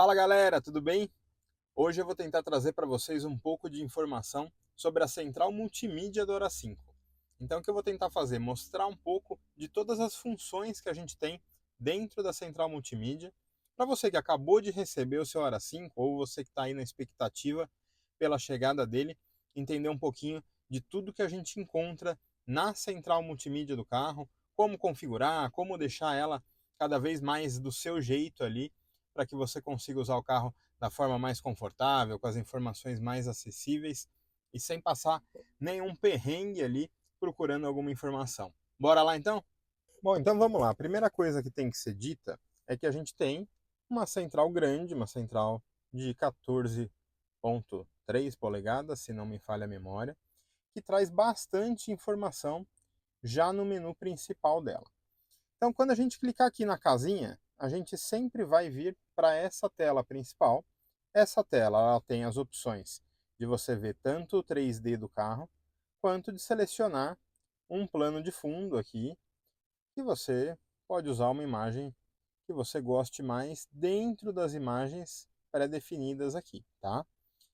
Fala galera, tudo bem? Hoje eu vou tentar trazer para vocês um pouco de informação sobre a central multimídia do Hora 5. Então o que eu vou tentar fazer? Mostrar um pouco de todas as funções que a gente tem dentro da central multimídia, para você que acabou de receber o seu Hora 5 ou você que está aí na expectativa pela chegada dele, entender um pouquinho de tudo que a gente encontra na central multimídia do carro, como configurar, como deixar ela cada vez mais do seu jeito ali, para que você consiga usar o carro da forma mais confortável, com as informações mais acessíveis e sem passar nenhum perrengue ali procurando alguma informação. Bora lá então? Bom, então vamos lá. A primeira coisa que tem que ser dita é que a gente tem uma central grande, uma central de 14,3 polegadas, se não me falha a memória, que traz bastante informação já no menu principal dela. Então, quando a gente clicar aqui na casinha, a gente sempre vai vir para essa tela principal. Essa tela ela tem as opções de você ver tanto o 3D do carro, quanto de selecionar um plano de fundo aqui, que você pode usar uma imagem que você goste mais dentro das imagens pré-definidas aqui, tá?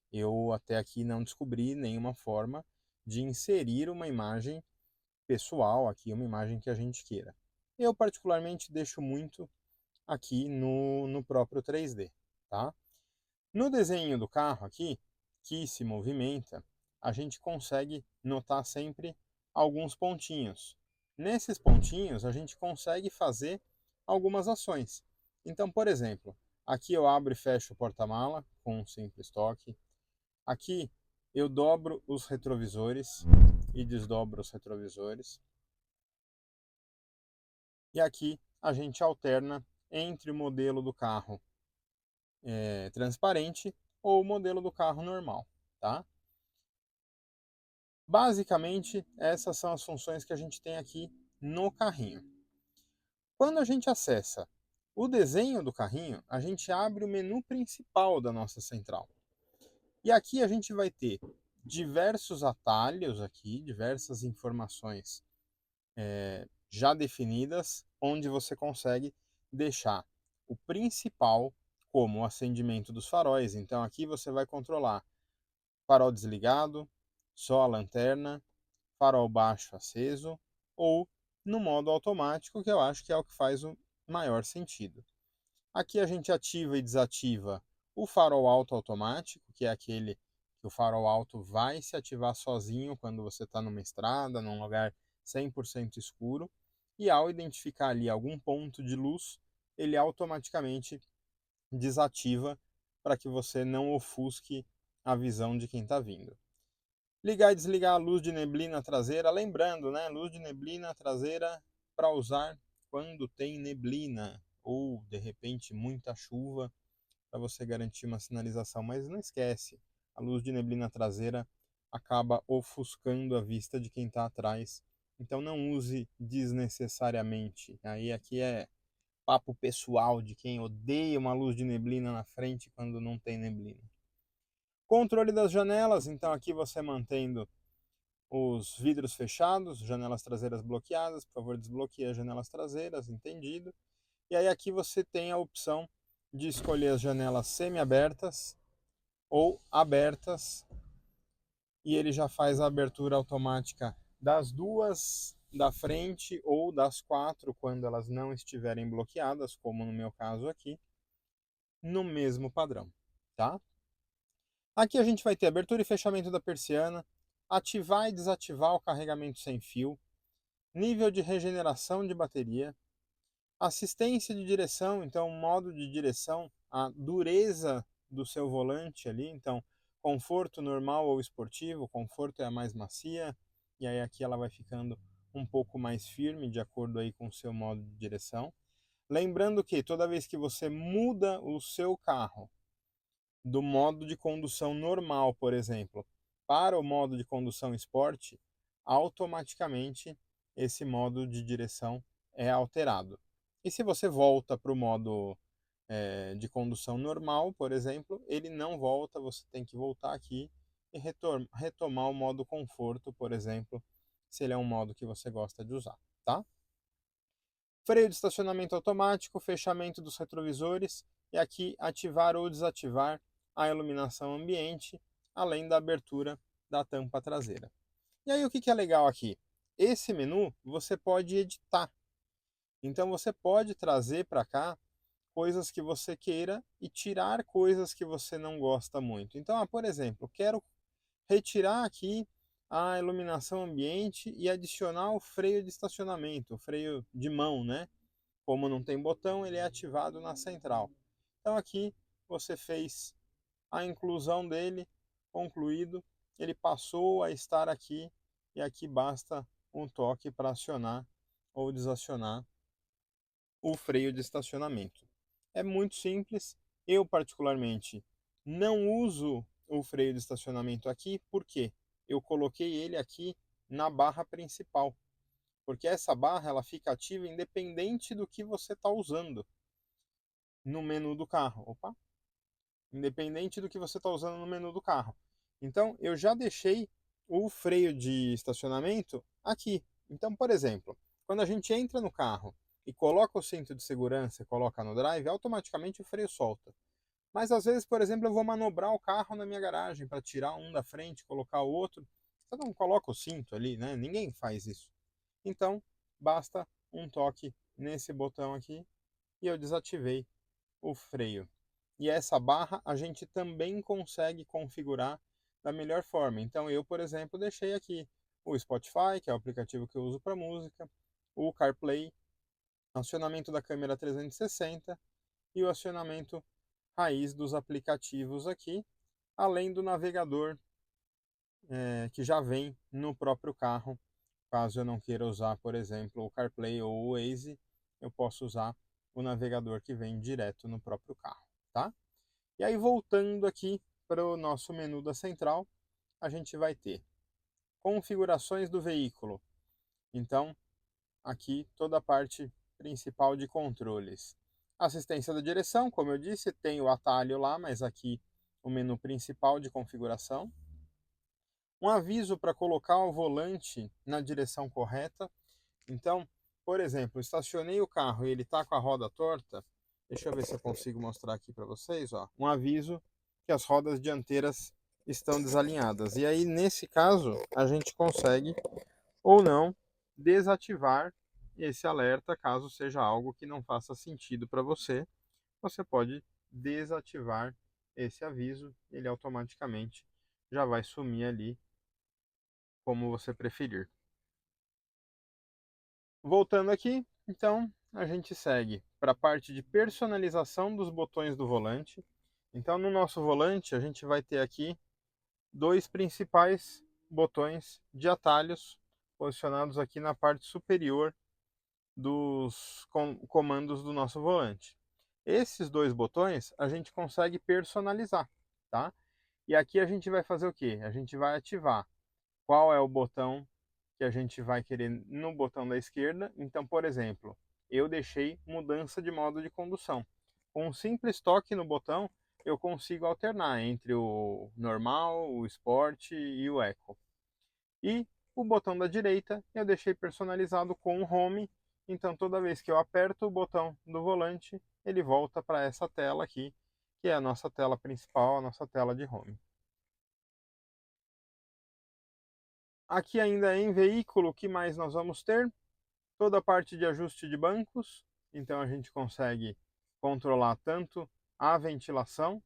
Eu até aqui não descobri nenhuma forma de inserir uma imagem pessoal aqui, uma imagem que a gente queira. Eu particularmente deixo muito aqui no próprio 3D, tá? No desenho do carro aqui, que se movimenta, a gente consegue notar sempre alguns pontinhos. Nesses pontinhos, a gente consegue fazer algumas ações. Então, por exemplo, aqui eu abro e fecho o porta-mala com um simples toque. Aqui eu dobro os retrovisores e desdobro os retrovisores. E aqui a gente alterna entre o modelo do carro transparente ou o modelo do carro normal, tá? Basicamente, essas são as funções que a gente tem aqui no carrinho. Quando a gente acessa o desenho do carrinho, a gente abre o menu principal da nossa central. E aqui a gente vai ter diversos atalhos aqui, diversas informações já definidas, onde você consegue deixar o principal como o acendimento dos faróis. Então aqui você vai controlar farol desligado, só a lanterna, farol baixo aceso ou no modo automático, que eu acho que é o que faz o maior sentido. Aqui a gente ativa e desativa o farol alto automático, que é aquele que o farol alto vai se ativar sozinho quando você está numa estrada, num lugar 100% escuro, e ao identificar ali algum ponto de luz, ele automaticamente desativa para que você não ofusque a visão de quem está vindo. Ligar e desligar a luz de neblina traseira, lembrando, né, luz de neblina traseira para usar quando tem neblina ou de repente muita chuva, para você garantir uma sinalização, mas não esquece, a luz de neblina traseira acaba ofuscando a vista de quem está atrás, então não use desnecessariamente. Aí aqui é papo pessoal de quem odeia uma luz de neblina na frente quando não tem neblina. Controle das janelas, então aqui você mantendo os vidros fechados, janelas traseiras bloqueadas, por favor desbloqueie as janelas traseiras, entendido. E aí aqui você tem a opção de escolher as janelas semi-abertas ou abertas, e ele já faz a abertura automática das duas da frente ou das quatro quando elas não estiverem bloqueadas, como no meu caso aqui, no mesmo padrão, tá? Aqui a gente vai ter abertura e fechamento da persiana, ativar e desativar o carregamento sem fio, nível de regeneração de bateria, assistência de direção, então modo de direção, a dureza do seu volante ali, então conforto normal ou esportivo, conforto é a mais macia, e aí aqui ela vai ficando um pouco mais firme de acordo aí com o seu modo de direção. Lembrando que toda vez que você muda o seu carro do modo de condução normal, por exemplo, para o modo de condução esporte, automaticamente esse modo de direção é alterado. E se você volta para o modo de condução normal, por exemplo, ele não volta, você tem que voltar aqui e retomar o modo conforto, por exemplo, se ele é um modo que você gosta de usar, tá? Freio de estacionamento automático, fechamento dos retrovisores e aqui ativar ou desativar a iluminação ambiente, além da abertura da tampa traseira. E aí o que é legal aqui? Esse menu você pode editar. Então você pode trazer para cá coisas que você queira e tirar coisas que você não gosta muito. Então, por exemplo, quero retirar aqui a iluminação ambiente e adicionar o freio de estacionamento, o freio de mão, né? Como não tem botão, ele é ativado na central. Então aqui você fez a inclusão dele, concluído, ele passou a estar aqui e aqui basta um toque para acionar ou desacionar o freio de estacionamento. É muito simples, eu particularmente não uso o freio de estacionamento aqui, porque eu coloquei ele aqui na barra principal, porque essa barra ela fica ativa independente do que você está usando no menu do carro. Opa! Independente do que você está usando no menu do carro. Então, eu já deixei o freio de estacionamento aqui. Então, por exemplo, quando a gente entra no carro e coloca o cinto de segurança e coloca no drive, automaticamente o freio solta. Mas às vezes, por exemplo, eu vou manobrar o carro na minha garagem para tirar um da frente, colocar o outro. Você não coloca o cinto ali, né? Ninguém faz isso. Então, basta um toque nesse botão aqui e eu desativei o freio. E essa barra a gente também consegue configurar da melhor forma. Então eu, por exemplo, deixei aqui o Spotify, que é o aplicativo que eu uso para música, o CarPlay, acionamento da câmera 360 e o acionamento raiz dos aplicativos aqui, além do navegador que já vem no próprio carro. Caso eu não queira usar, por exemplo, o CarPlay ou o Waze, eu posso usar o navegador que vem direto no próprio carro, tá? E aí, voltando aqui para o nosso menu da central, a gente vai ter configurações do veículo. Então, aqui toda a parte principal de controles. Assistência da direção, como eu disse, tem o atalho lá, mas aqui o menu principal de configuração. Um aviso para colocar o volante na direção correta. Então, por exemplo, estacionei o carro e ele está com a roda torta. Deixa eu ver se eu consigo mostrar aqui para vocês. Ó, um aviso que as rodas dianteiras estão desalinhadas. E aí, nesse caso, a gente consegue ou não desativar esse alerta caso seja algo que não faça sentido para você. Você pode desativar esse aviso, ele automaticamente já vai sumir ali como você preferir. Voltando aqui, então a gente segue para a parte de personalização dos botões do volante. Então no nosso volante a gente vai ter aqui dois principais botões de atalhos posicionados aqui na parte superior dos comandos do nosso volante. Esses dois botões a gente consegue personalizar, tá? E aqui a gente vai fazer o quê? A gente vai ativar qual é o botão que a gente vai querer no botão da esquerda. Então, por exemplo, eu deixei mudança de modo de condução. Com um simples toque no botão, eu consigo alternar entre o normal, o Sport e o Eco. E o botão da direita eu deixei personalizado com o Home. Então, toda vez que eu aperto o botão do volante, ele volta para essa tela aqui, que é a nossa tela principal, a nossa tela de Home. Aqui ainda em veículo, o que mais nós vamos ter? Toda a parte de ajuste de bancos, então a gente consegue controlar tanto a ventilação,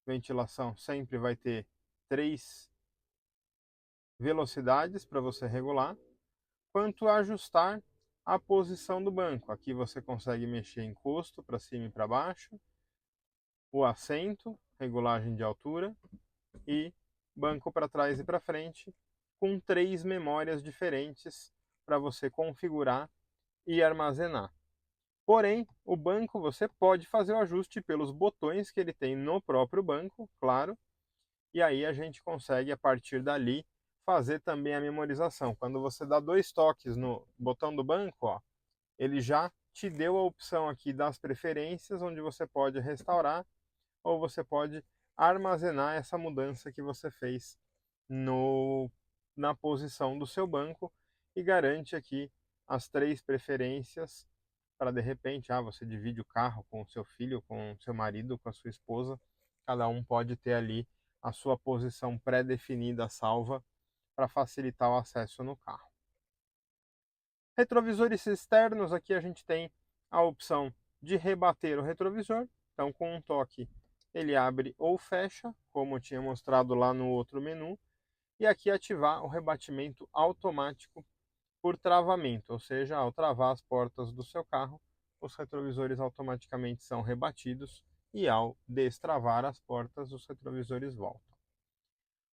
ventilação sempre vai ter 3 velocidades para você regular, quanto ajustar a posição do banco. Aqui você consegue mexer encosto para cima e para baixo, o assento, regulagem de altura e banco para trás e para frente, com 3 memórias diferentes para você configurar e armazenar. Porém, o banco você pode fazer o ajuste pelos botões que ele tem no próprio banco, claro, e aí a gente consegue a partir dali fazer também a memorização. Quando você dá 2 toques no botão do banco, ó, ele já te deu a opção aqui das preferências, onde você pode restaurar ou você pode armazenar essa mudança que você fez na posição do seu banco e garante aqui as 3 preferências para de repente, você divide o carro com o seu filho, com o seu marido, com a sua esposa, cada um pode ter ali a sua posição pré-definida salva para facilitar o acesso no carro. Retrovisores externos, aqui a gente tem a opção de rebater o retrovisor, então com um toque ele abre ou fecha, como eu tinha mostrado lá no outro menu, e aqui ativar o rebatimento automático por travamento, ou seja, ao travar as portas do seu carro, os retrovisores automaticamente são rebatidos e ao destravar as portas, os retrovisores voltam.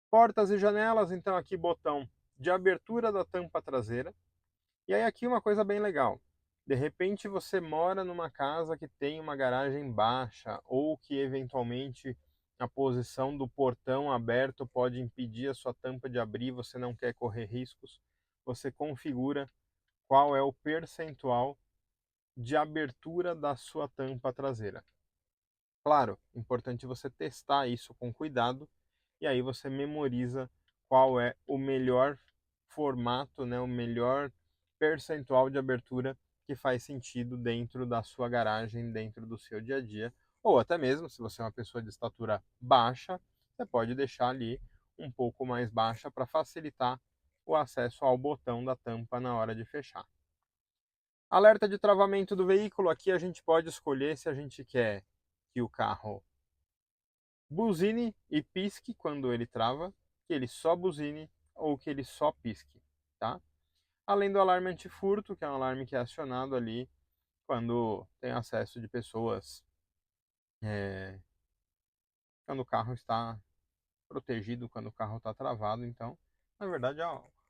Portas e janelas, então aqui botão de abertura da tampa traseira. E aí aqui uma coisa bem legal. De repente você mora numa casa que tem uma garagem baixa ou que eventualmente a posição do portão aberto pode impedir a sua tampa de abrir, você não quer correr riscos. Você configura qual é o percentual de abertura da sua tampa traseira. Claro, importante você testar isso com cuidado e aí você memoriza qual é o melhor formato, né, o melhor percentual de abertura que faz sentido dentro da sua garagem, dentro do seu dia a dia, ou até mesmo se você é uma pessoa de estatura baixa, você pode deixar ali um pouco mais baixa para facilitar o acesso ao botão da tampa na hora de fechar. Alerta de travamento do veículo, aqui a gente pode escolher se a gente quer que o carro buzine e pisque quando ele trava, que ele só buzine ou que ele só pisque, tá? Além do alarme antifurto, que é um alarme que é acionado ali quando tem acesso de pessoas, quando o carro está protegido, quando o carro está travado. Então, na verdade, é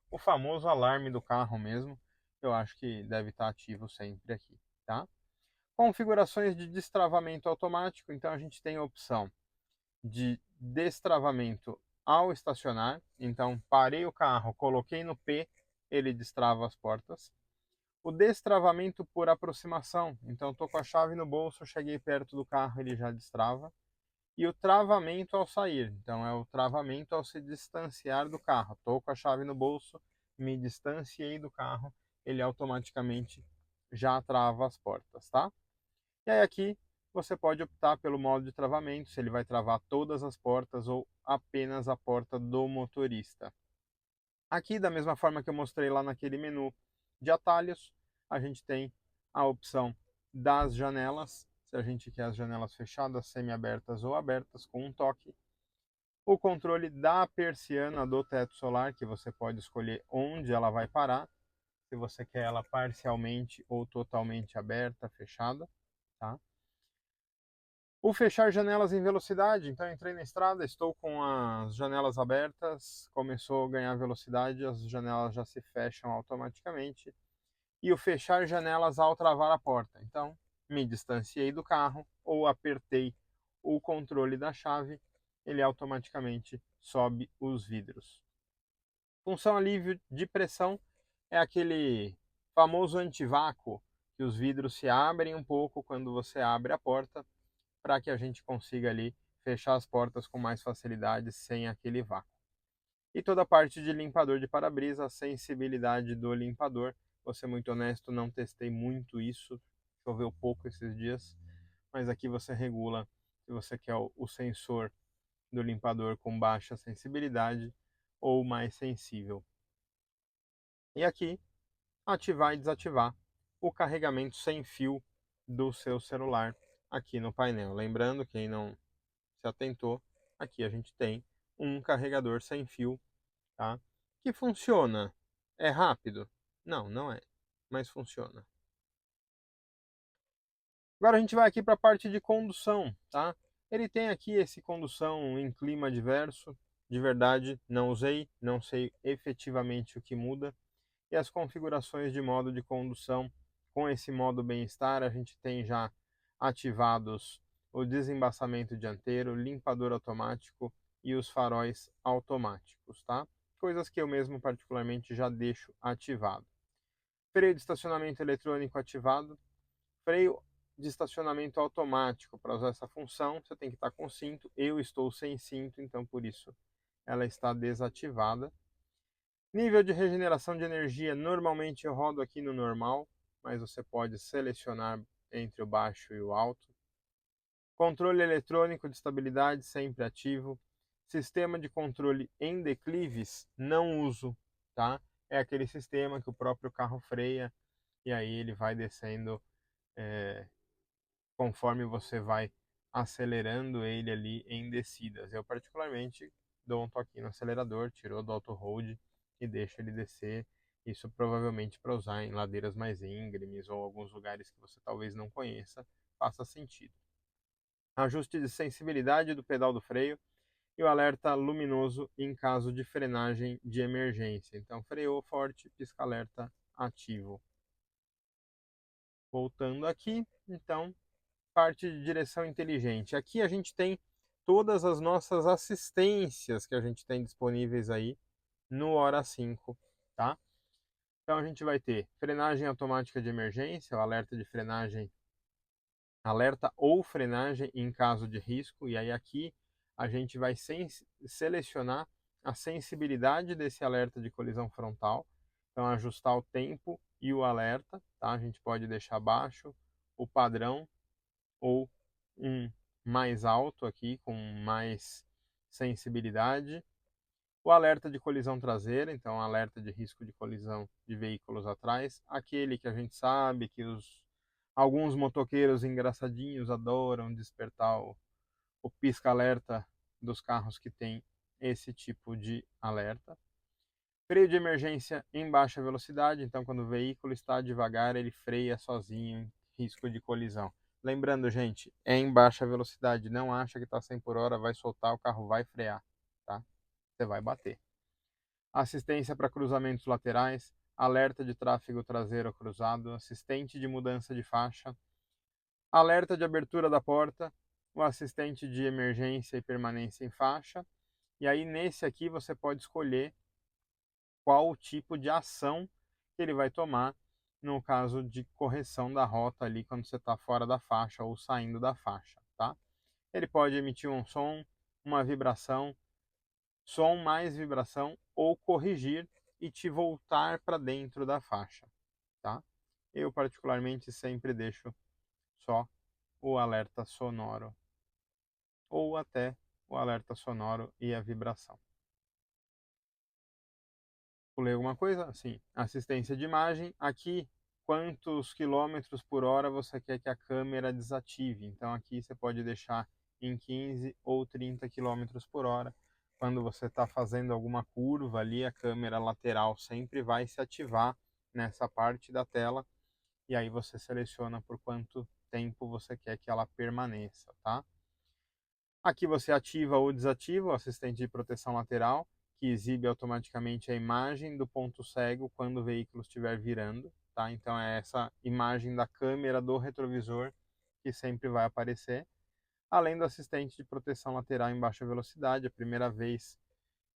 o famoso alarme do carro mesmo, eu acho que deve estar ativo sempre aqui, tá? Configurações de destravamento automático, então a gente tem a opção de destravamento ao estacionar. Então, parei o carro, coloquei no P, ele destrava as portas. O destravamento por aproximação, então estou com a chave no bolso, cheguei perto do carro, ele já destrava. E o travamento ao sair, então é o travamento ao se distanciar do carro. Estou com a chave no bolso, me distanciei do carro, ele automaticamente já trava as portas, tá? E aí aqui você pode optar pelo modo de travamento, se ele vai travar todas as portas ou apenas a porta do motorista. Aqui, da mesma forma que eu mostrei lá naquele menu de atalhos, a gente tem a opção das janelas, se a gente quer as janelas fechadas, semi-abertas ou abertas, com um toque. O controle da persiana do teto solar, que você pode escolher onde ela vai parar, se você quer ela parcialmente ou totalmente aberta, fechada, tá? O fechar janelas em velocidade, então entrei na estrada, estou com as janelas abertas, começou a ganhar velocidade, as janelas já se fecham automaticamente. E o fechar janelas ao travar a porta, então me distanciei do carro ou apertei o controle da chave, ele automaticamente sobe os vidros. Função alívio de pressão é aquele famoso antivácuo, que os vidros se abrem um pouco quando você abre a porta, para que a gente consiga ali fechar as portas com mais facilidade sem aquele vácuo. E toda a parte de limpador de para-brisa, a sensibilidade do limpador. Vou ser muito honesto, não testei muito isso, choveu pouco esses dias, mas aqui você regula se você quer o sensor do limpador com baixa sensibilidade ou mais sensível. E aqui, ativar e desativar o carregamento sem fio do seu celular aqui no painel. Lembrando, quem não se atentou, aqui a gente tem um carregador sem fio, tá? Que funciona. É rápido? Não, não é, mas funciona. Agora a gente vai aqui para a parte de condução, tá? Ele tem aqui esse condução em clima diverso. De verdade, não usei, não sei efetivamente o que muda. E as configurações de modo de condução, com esse modo bem-estar, a gente tem já ativados o desembaçamento dianteiro, limpador automático e os faróis automáticos, tá? Coisas que eu mesmo particularmente já deixo ativado. Freio de estacionamento eletrônico ativado, freio de estacionamento automático. Para usar essa função, você tem que estar com cinto. Eu estou sem cinto, então por isso ela está desativada. Nível de regeneração de energia, normalmente eu rodo aqui no normal. mas você pode selecionar entre o baixo e o alto. Controle eletrônico de estabilidade sempre ativo. Sistema de controle em declives não uso, tá? É aquele sistema que o próprio carro freia e aí ele vai descendo conforme você vai acelerando ele ali em descidas. Eu particularmente dou um toquinho no acelerador, tirou do auto hold e deixo ele descer. Isso provavelmente para usar em ladeiras mais íngremes ou alguns lugares que você talvez não conheça, faça sentido. Ajuste de sensibilidade do pedal do freio e o alerta luminoso em caso de frenagem de emergência. Então, freou forte, pisca-alerta ativo. Voltando aqui, então, parte de direção inteligente. Aqui a gente tem todas as nossas assistências que a gente tem disponíveis aí no Hora 5, tá? Então a gente vai ter frenagem automática de emergência, o alerta de frenagem, alerta ou frenagem em caso de risco, e aí aqui a gente vai selecionar a sensibilidade desse alerta de colisão frontal, então ajustar o tempo e o alerta, tá? A gente pode deixar baixo, o padrão ou um mais alto aqui, com mais sensibilidade. O alerta de colisão traseira, então alerta de risco de colisão de veículos atrás, aquele que a gente sabe que alguns motoqueiros engraçadinhos adoram despertar o pisca-alerta dos carros que tem esse tipo de alerta. Freio de emergência em baixa velocidade, então quando o veículo está devagar, ele freia sozinho em risco de colisão. Lembrando, gente, é em baixa velocidade, não acha que está 100 por hora, vai soltar, o carro vai frear, tá? Você vai bater. Assistência para cruzamentos laterais, alerta de tráfego traseiro cruzado, assistente de mudança de faixa, alerta de abertura da porta, o assistente de emergência e permanência em faixa. E aí nesse aqui você pode escolher qual o tipo de ação que ele vai tomar no caso de correção da rota ali quando você está fora da faixa ou saindo da faixa, tá? Ele pode emitir um som, uma vibração, som mais vibração ou corrigir e te voltar para dentro da faixa, tá? Eu particularmente sempre deixo só o alerta sonoro ou até o alerta sonoro e a vibração. Pulei alguma coisa? Sim. Assistência de imagem. Aqui, quantos quilômetros por hora você quer que a câmera desative. Então, aqui você pode deixar em 15 ou 30 quilômetros por hora. Quando você está fazendo alguma curva ali, a câmera lateral sempre vai se ativar nessa parte da tela. E aí você seleciona por quanto tempo você quer que ela permaneça, tá? Aqui você ativa ou desativa o assistente de proteção lateral, que exibe automaticamente a imagem do ponto cego quando o veículo estiver virando, tá? Então é essa imagem da câmera do retrovisor que sempre vai aparecer, além do assistente de proteção lateral em baixa velocidade, a primeira vez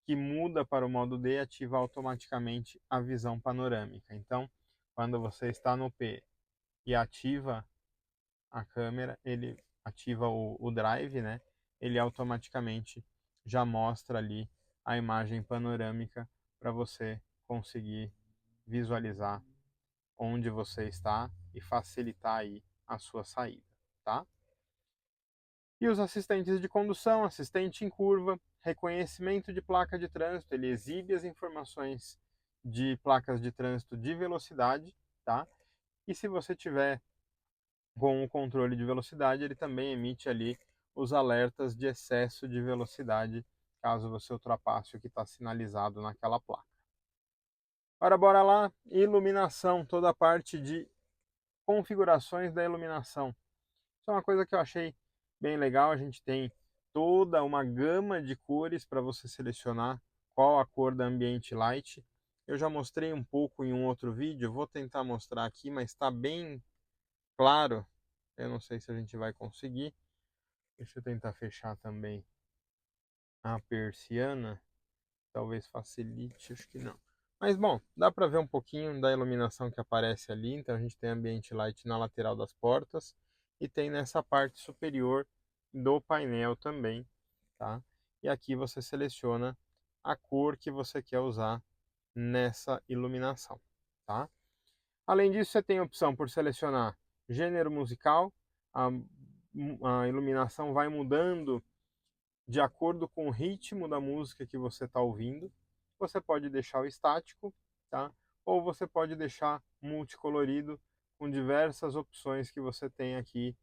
que muda para o modo D, ativa automaticamente a visão panorâmica. Então, quando você está no P e ativa a câmera, ele ativa o drive, né? Ele automaticamente já mostra ali a imagem panorâmica para você conseguir visualizar onde você está e facilitar aí a sua saída, tá? E os assistentes de condução, assistente em curva, reconhecimento de placa de trânsito, ele exibe as informações de placas de trânsito de velocidade, tá? E se você tiver com o controle de velocidade, ele também emite ali os alertas de excesso de velocidade, caso você ultrapasse o que está sinalizado naquela placa. Agora bora lá, iluminação, toda a parte de configurações da iluminação. Isso é uma coisa que eu achei bem legal, a gente tem toda uma gama de cores para você selecionar qual a cor da Ambient Light. Eu já mostrei um pouco em um outro vídeo, vou tentar mostrar aqui, mas está bem claro. Eu não sei se a gente vai conseguir. Deixa eu tentar fechar também a persiana. Talvez facilite, acho que não. Mas bom, dá para ver um pouquinho da iluminação que aparece ali. Então a gente tem Ambient Light na lateral das portas e tem nessa parte superior do painel também, tá? E aqui você seleciona a cor que você quer usar nessa iluminação, tá? Além disso, você tem a opção por selecionar gênero musical, a, a iluminação vai mudando de acordo com o ritmo da música que você está ouvindo. Você pode deixar o estático, tá? Ou você pode deixar multicolorido com diversas opções que você tem aqui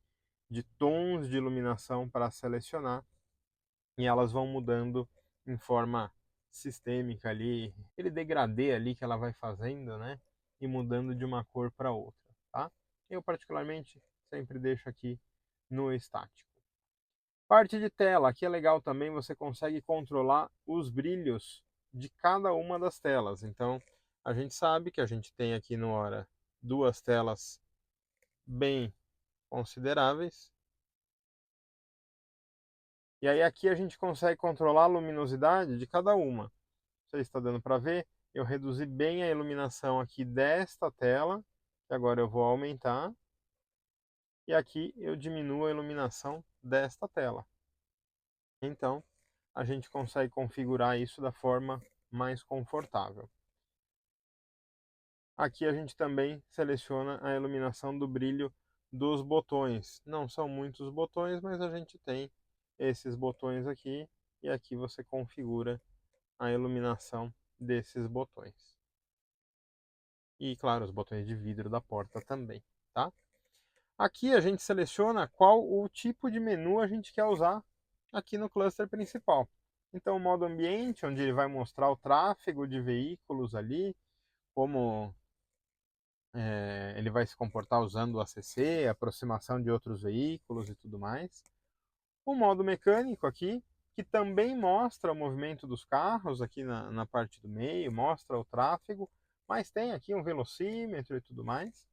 de tons de iluminação para selecionar e elas vão mudando em forma sistêmica ali, aquele degradê ali que ela vai fazendo, né? E mudando de uma cor para outra, tá? Eu particularmente sempre deixo aqui no estático. Parte de tela, aqui é legal também, você consegue controlar os brilhos de cada uma das telas. Então, a gente sabe que a gente tem aqui no Hora duas telas bem consideráveis. E aí aqui a gente consegue controlar a luminosidade de cada uma. Você está dando para ver, eu reduzi bem a iluminação aqui desta tela, que agora eu vou aumentar. E aqui eu diminuo a iluminação desta tela. Então, a gente consegue configurar isso da forma mais confortável. Aqui a gente também seleciona a iluminação do brilho dos botões. Não são muitos botões, mas a gente tem esses botões aqui e aqui você configura a iluminação desses botões. E claro, os botões de vidro da porta também, tá? Aqui a gente seleciona qual o tipo de menu a gente quer usar aqui no cluster principal. Então, o modo ambiente, onde ele vai mostrar o tráfego de veículos ali, como ele vai se comportar usando o ACC, aproximação de outros veículos e tudo mais. O modo mecânico aqui, que também mostra o movimento dos carros aqui na parte do meio, mostra o tráfego, mas tem aqui um velocímetro e tudo mais.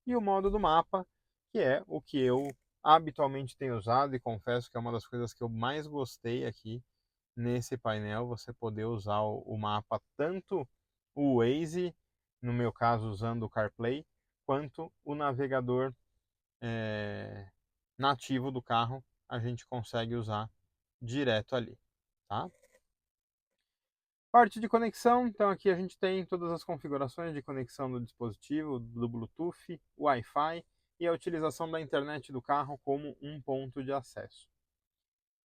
E o modo do mapa, que é o que eu habitualmente tenho usado e confesso que é uma das coisas que eu mais gostei aqui nesse painel, você poder usar o mapa, tanto o Waze, no meu caso usando o CarPlay, quanto o navegador nativo do carro, a gente consegue usar direto ali, tá? Parte de conexão, então aqui a gente tem todas as configurações de conexão do dispositivo, do Bluetooth, Wi-Fi e a utilização da internet do carro como um ponto de acesso.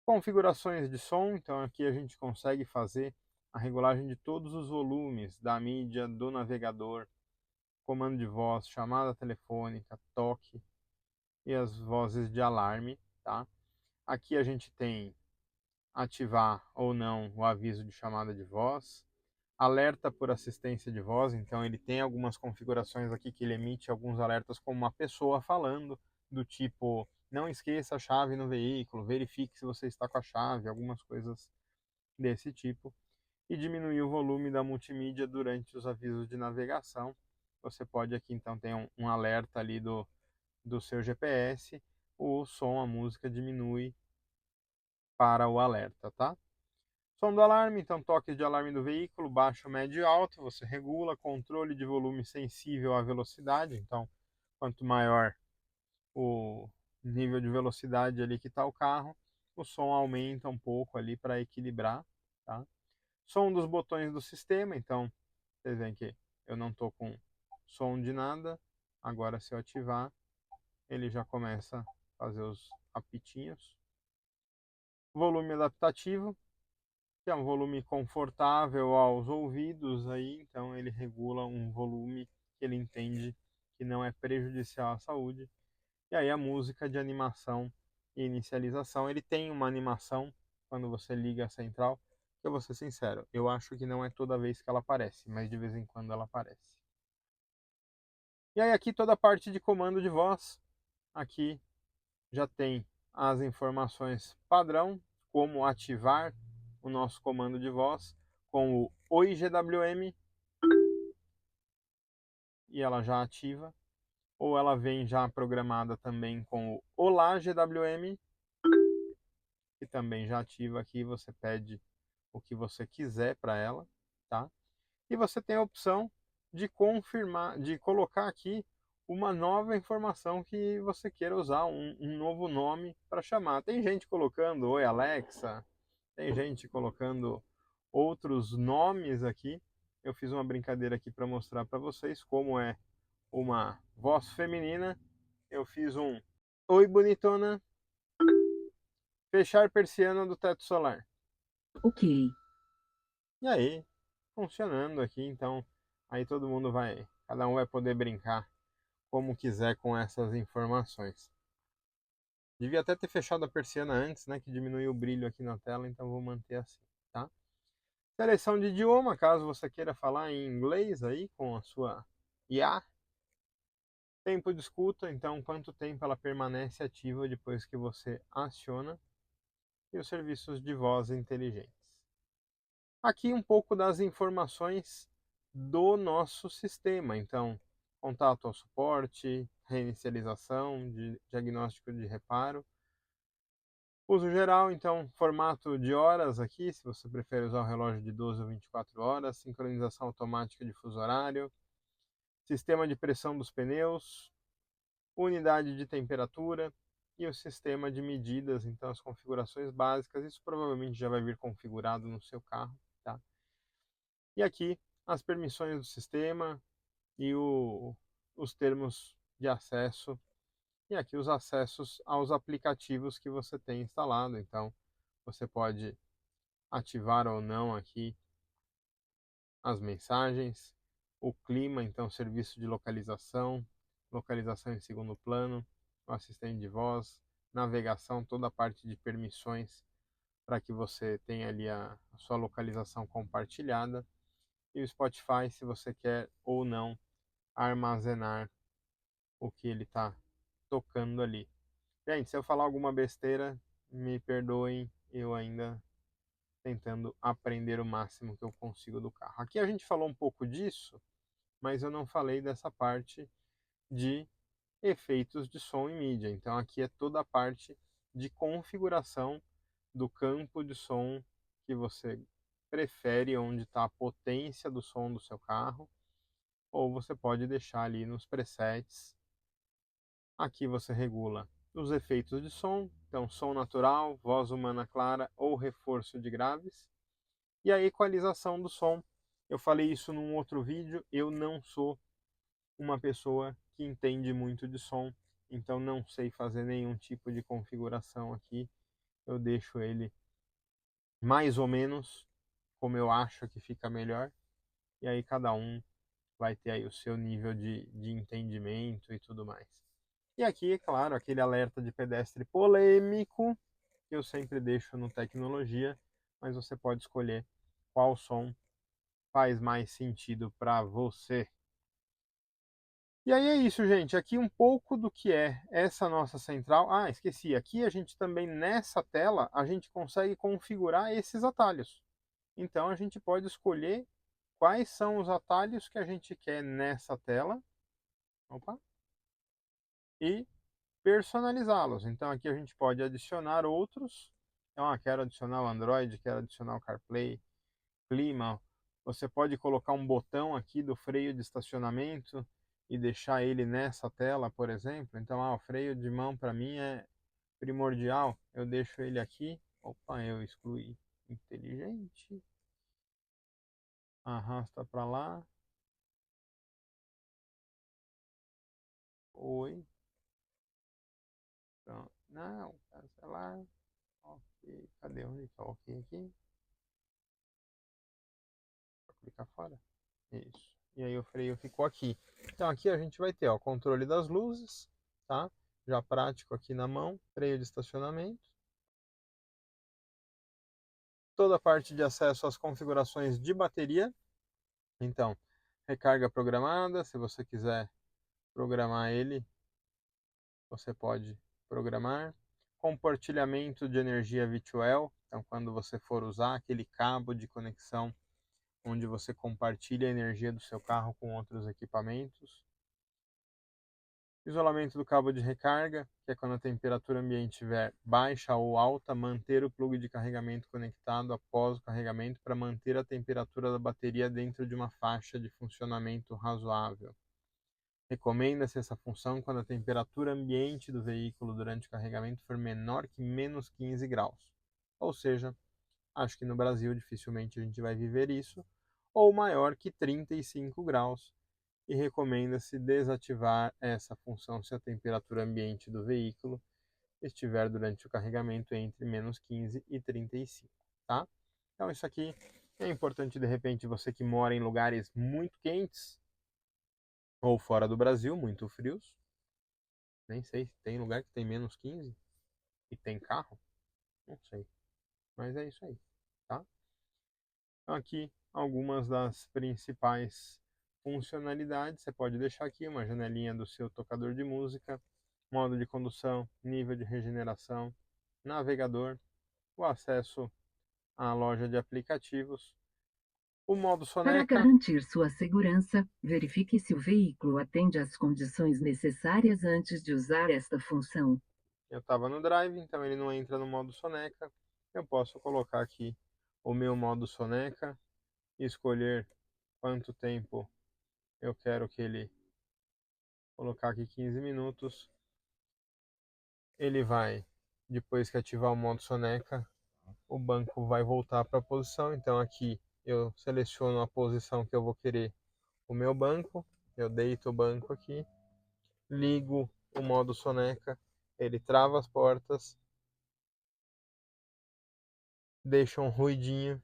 Configurações de som, então aqui a gente consegue fazer a regulagem de todos os volumes da mídia, do navegador, comando de voz, chamada telefônica, toque e as vozes de alarme, tá? Aqui a gente tem ativar ou não o aviso de chamada de voz, alerta por assistência de voz, então ele tem algumas configurações aqui que ele emite alguns alertas como uma pessoa falando, do tipo, não esqueça a chave no veículo, verifique se você está com a chave, algumas coisas desse tipo. E diminuir o volume da multimídia durante os avisos de navegação. Você pode aqui então ter um alerta ali do seu GPS, o som, a música diminui para o alerta, tá? Som do alarme, então toques de alarme do veículo, baixo, médio e alto, você regula, controle de volume sensível à velocidade, então quanto maior o nível de velocidade ali que está o carro, o som aumenta um pouco ali para equilibrar, tá? Som dos botões do sistema, então vocês veem que eu não estou com som de nada, agora se eu ativar, ele já começa a fazer os apitinhos. Volume adaptativo, que é um volume confortável aos ouvidos aí, então ele regula um volume que ele entende que não é prejudicial à saúde. E aí a música de animação e inicialização, ele tem uma animação quando você liga a central, que eu vou ser sincero, eu acho que não é toda vez que ela aparece, mas de vez em quando ela aparece. E aí aqui toda a parte de comando de voz, aqui já tem as informações padrão, como ativar o nosso comando de voz com o Oi GWM e ela já ativa, ou ela vem já programada também com o Olá GWM, que também já ativa aqui, você pede o que você quiser para ela, tá? E você tem a opção de confirmar, de colocar aqui uma nova informação que você queira usar, um novo nome para chamar. Tem gente colocando Oi Alexa, tem gente colocando outros nomes aqui. Eu fiz uma brincadeira aqui para mostrar para vocês como é uma voz feminina, eu fiz um oi bonitona, fechar persiana do teto solar. Ok. E aí, funcionando aqui, então aí todo mundo vai, cada um vai poder brincar como quiser com essas informações. Devia até ter fechado a persiana antes, né, que diminuiu o brilho aqui na tela, então vou manter assim, tá? Seleção de idioma, caso você queira falar em inglês aí com a sua IA. Tempo de escuta, então quanto tempo ela permanece ativa depois que você aciona. E os serviços de voz inteligentes. Aqui um pouco das informações do nosso sistema, então contato ao suporte, reinicialização, diagnóstico de reparo. Uso geral, então, formato de horas aqui, se você prefere usar o relógio de 12 ou 24 horas, sincronização automática de fuso horário, sistema de pressão dos pneus, unidade de temperatura e o sistema de medidas, então as configurações básicas, isso provavelmente já vai vir configurado no seu carro, tá? E aqui as permissões do sistema e os termos de acesso e aqui os acessos aos aplicativos que você tem instalado, então você pode ativar ou não aqui as mensagens, o clima, então serviço de localização, localização em segundo plano, o assistente de voz, navegação, toda a parte de permissões para que você tenha ali a sua localização compartilhada e o Spotify se você quer ou não armazenar o que ele está tocando ali. Gente, se eu falar alguma besteira, me perdoem, eu ainda tentando aprender o máximo que eu consigo do carro. Aqui a gente falou um pouco disso, mas eu não falei dessa parte de efeitos de som e mídia. Então aqui é toda a parte de configuração do campo de som que você prefere, onde está a potência do som do seu carro, ou você pode deixar ali nos presets. Aqui você regula os efeitos de som, então som natural, voz humana clara ou reforço de graves. E a equalização do som. Eu falei isso num outro vídeo, eu não sou uma pessoa que entende muito de som, então não sei fazer nenhum tipo de configuração aqui. Eu deixo ele mais ou menos como eu acho que fica melhor, e aí cada um vai ter aí o seu nível de entendimento e tudo mais. E aqui, é claro, aquele alerta de pedestre polêmico que eu sempre deixo no tecnologia, mas você pode escolher qual som faz mais sentido para você. E aí é isso, gente. Aqui um pouco do que é essa nossa central. Ah, esqueci. Aqui a gente também nessa tela a gente consegue configurar esses atalhos. Então a gente pode escolher quais são os atalhos que a gente quer nessa tela. Opa. E personalizá-los. Então aqui a gente pode adicionar outros. Então, quero adicionar o Android, quero adicionar o CarPlay, clima. Você pode colocar um botão aqui do freio de estacionamento e deixar ele nessa tela, por exemplo. Então, o freio de mão para mim é primordial. Eu deixo ele aqui. Opa, eu excluí. Inteligente. Arrasta para lá. Oi. Pronto. Não, cancelar. Ok. Cadê? Onde está o ok aqui? Vou clicar fora. Isso. E aí o freio ficou aqui. Então aqui a gente vai ter o controle das luzes, tá? Já prático aqui na mão, freio de estacionamento. Toda a parte de acesso às configurações de bateria. Então, recarga programada, se você quiser programar ele, você pode programar. Compartilhamento de energia V2L, então quando você for usar aquele cabo de conexão onde você compartilha a energia do seu carro com outros equipamentos. Isolamento do cabo de recarga, que é quando a temperatura ambiente estiver baixa ou alta, manter o plug de carregamento conectado após o carregamento para manter a temperatura da bateria dentro de uma faixa de funcionamento razoável. Recomenda-se essa função quando a temperatura ambiente do veículo durante o carregamento for menor que menos 15 graus. Ou seja, acho que no Brasil dificilmente a gente vai viver isso, ou maior que 35 graus. e recomenda-se desativar essa função se a temperatura ambiente do veículo estiver durante o carregamento entre -15 e 35, tá? Então isso aqui é importante de repente você que mora em lugares muito quentes ou fora do Brasil, muito frios. Nem sei se tem lugar que tem -15 e tem carro, não sei. Mas é isso aí, tá? Então aqui algumas das principais funcionalidades. Você pode deixar aqui uma janelinha do seu tocador de música, modo de condução, nível de regeneração, navegador, o acesso à loja de aplicativos, o modo Para soneca. garantir sua segurança, verifique se o veículo atende às condições necessárias antes de usar esta função. Eu estava no drive, então ele não entra no modo soneca. Eu posso colocar aqui o meu modo soneca e escolher quanto tempo eu quero que ele colocar aqui 15 minutos. Ele vai, depois que ativar o modo soneca, o banco vai voltar para a posição. Então aqui eu seleciono a posição que eu vou querer o meu banco, eu deito o banco aqui, ligo o modo soneca, ele trava as portas, deixa um ruidinho.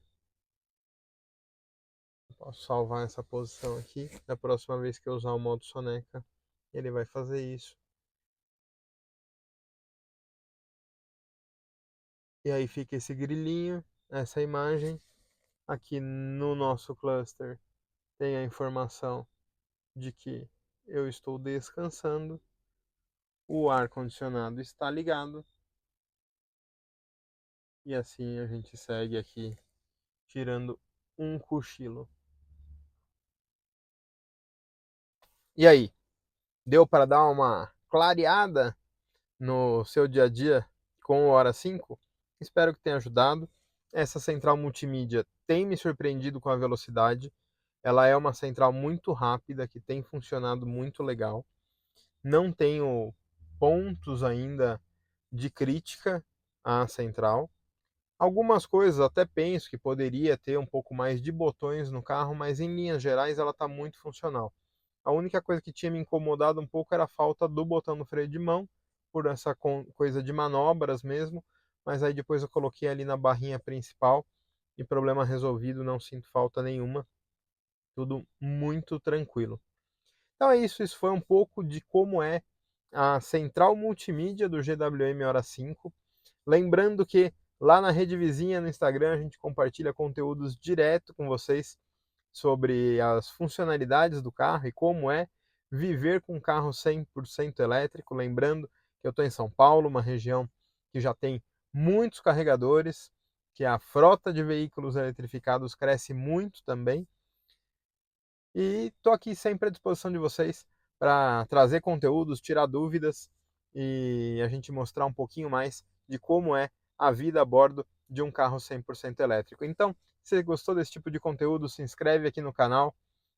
Posso salvar essa posição aqui. Da próxima vez que eu usar o modo soneca, ele vai fazer isso. E aí fica esse grilinho, essa imagem. Aqui no nosso cluster tem a informação de que eu estou descansando, o ar condicionado está ligado e assim a gente segue aqui tirando um cochilo. E aí, deu para dar uma clareada no seu dia a dia com o Hora 5? Espero que tenha ajudado. Essa central multimídia tem me surpreendido com a velocidade. Ela é uma central muito rápida que tem funcionado muito legal. Não tenho pontos ainda de crítica à central. Algumas coisas até penso que poderia ter um pouco mais de botões no carro, mas em linhas gerais ela está muito funcional. A única coisa que tinha me incomodado um pouco era a falta do botão no freio de mão, por essa coisa de manobras mesmo, mas aí depois eu coloquei ali na barrinha principal e problema resolvido, não sinto falta nenhuma, tudo muito tranquilo. Então é isso foi um pouco de como é a central multimídia do GWM Hora 5. Lembrando que lá na rede vizinha no Instagram a gente compartilha conteúdos direto com vocês sobre as funcionalidades do carro e como é viver com um carro 100% elétrico. Lembrando que eu estou em São Paulo, uma região que já tem muitos carregadores, que a frota de veículos eletrificados cresce muito também. E estou aqui sempre à disposição de vocês para trazer conteúdos, tirar dúvidas e a gente mostrar um pouquinho mais de como é a vida a bordo de um carro 100% elétrico. Então, se você gostou desse tipo de conteúdo, se inscreve aqui no canal,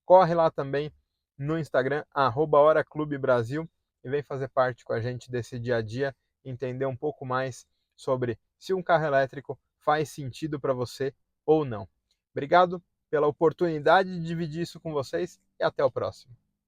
corre lá também no Instagram, @HoraClubeBrasil, e vem fazer parte com a gente desse dia a dia, entender um pouco mais sobre se um carro elétrico faz sentido para você ou não. Obrigado pela oportunidade de dividir isso com vocês e até o próximo.